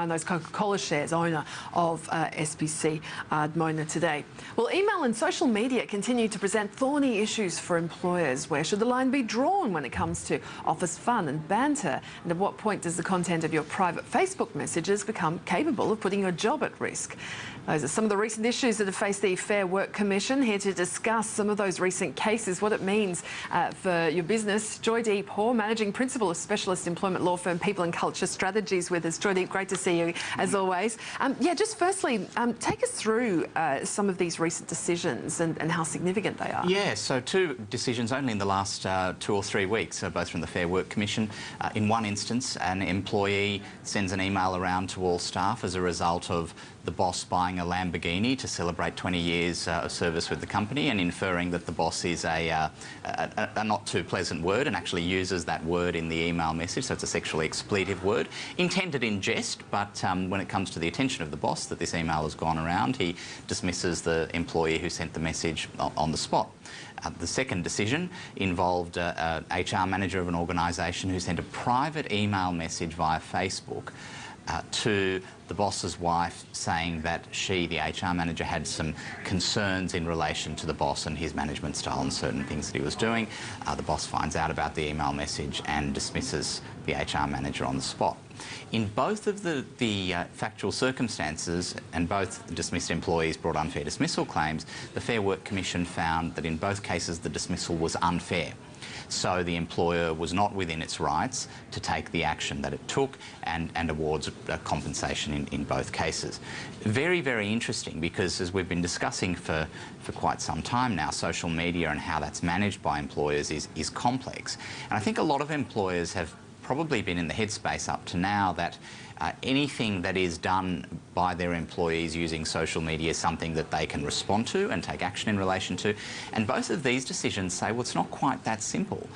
and those Coca-Cola shares, owner of SPC Ardmona today. Well, email and social media continue to present thorny issues for employers. Where should the line be drawn when it comes to office fun and banter? And at what point does the content of your private Facebook messages become capable of putting your job at risk? Those are some of the recent issues that have faced the Fair Work Commission. Here to discuss some of those recent cases, what it means for your business, Joydeep Hoare, Managing Principal of Specialist Employment Law Firm People and Culture Strategies with us. Joydeep, great to see you as always. Just firstly, take us through some of these recent decisions and how significant they are. Yeah, so two decisions only in the last 2 or 3 weeks, both from the Fair Work Commission. In one instance, an employee sends an email around to all staff as a result of the boss buying a Lamborghini to celebrate 20 years of service with the company, and inferring that the boss is a not too pleasant word, and actually uses that word in the email message. So it's a sexually expletive word, intended in jest, but when it comes to the attention of the boss that this email has gone around, he dismisses the employee who sent the message on the spot. The second decision involved an HR manager of an organisation who sent a private email message via Facebook to the boss's wife, saying that she, the HR manager, had some concerns in relation to the boss and his management style and certain things that he was doing. The boss finds out about the email message and dismisses the HR manager on the spot. In both of the factual circumstances, and both dismissed employees brought unfair dismissal claims, the Fair Work Commission found that in both cases the dismissal was unfair. So the employer was not within its rights to take the action that it took, and awards compensation in both cases. Very, very interesting, because as we've been discussing for quite some time now, social media and how that's managed by employers is complex. And I think a lot of employers have probably been in the headspace up to now that anything that is done by their employees using social media is something that they can respond to and take action in relation to. And both of these decisions say, well, it's not quite that simple.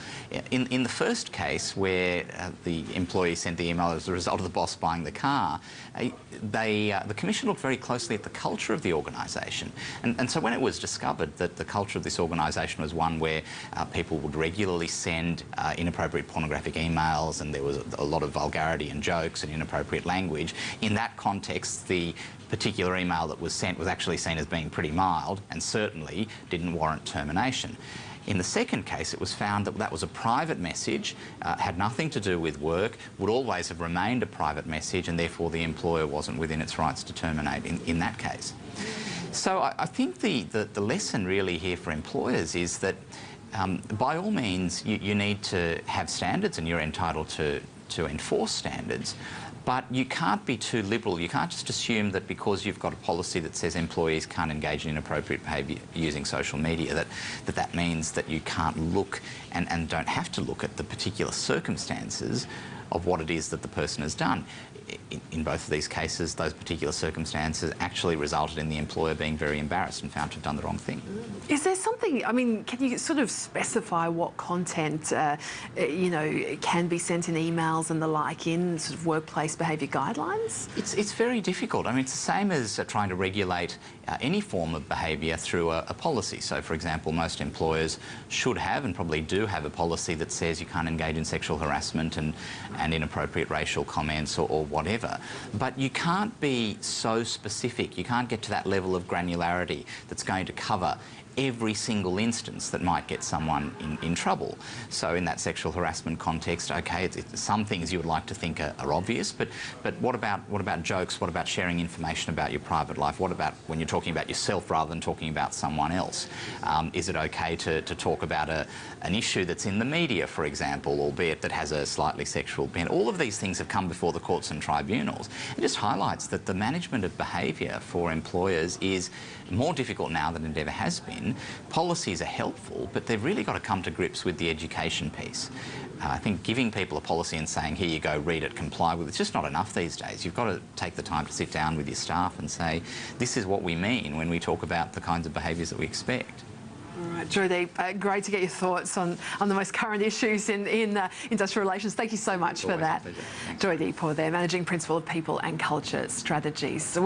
In the first case, where the employee sent the email as a result of the boss buying the car, the Commission looked very closely at the culture of the organisation. And so when it was discovered that the culture of this organisation was one where people would regularly send inappropriate pornographic emails, and there was a lot of vulgarity and jokes and inappropriate language, in that context, the particular email that was sent was actually seen as being pretty mild and certainly didn't warrant termination. In the second case, it was found that that was a private message, had nothing to do with work, would always have remained a private message, and therefore the employer wasn't within its rights to terminate in that case. So I think the lesson really here for employers is that by all means you need to have standards, and you're entitled to enforce standards. But you can't be too liberal. You can't just assume that because you've got a policy that says employees can't engage in inappropriate behaviour using social media, that means that you can't look and don't have to look at the particular circumstances of what it is that the person has done. In both of these cases, those particular circumstances actually resulted in the employer being very embarrassed and found to have done the wrong thing. Is there something, I mean, can you sort of specify what content, can be sent in emails and the like in sort of workplace behaviour guidelines? It's very difficult. I mean, it's the same as trying to regulate any form of behaviour through a policy. So, for example, most employers should have, and probably do have, a policy that says you can't engage in sexual harassment and inappropriate racial comments or whatever. But you can't be so specific, you can't get to that level of granularity that's going to cover every single instance that might get someone in trouble. So in that sexual harassment context, okay, it's some things you would like to think are obvious, but what about jokes? What about sharing information about your private life? What about when you're talking about yourself rather than talking about someone else? Is it okay to talk about an issue that's in the media, for example, albeit that has a slightly sexual bent? All of these things have come before the courts and tribunals. It just highlights that the management of behaviour for employers is more difficult now than it ever has been. Policies are helpful, but they've really got to come to grips with the education piece. I think giving people a policy and saying, here you go, read it, comply with it, it's just not enough these days. You've got to take the time to sit down with your staff and say, this is what we mean when we talk about the kinds of behaviours that we expect. All right, Joydeep, great to get your thoughts on the most current issues in industrial relations. Thank you so much for that. Joydeep Hoare there, Managing Principal of People and Culture Strategies.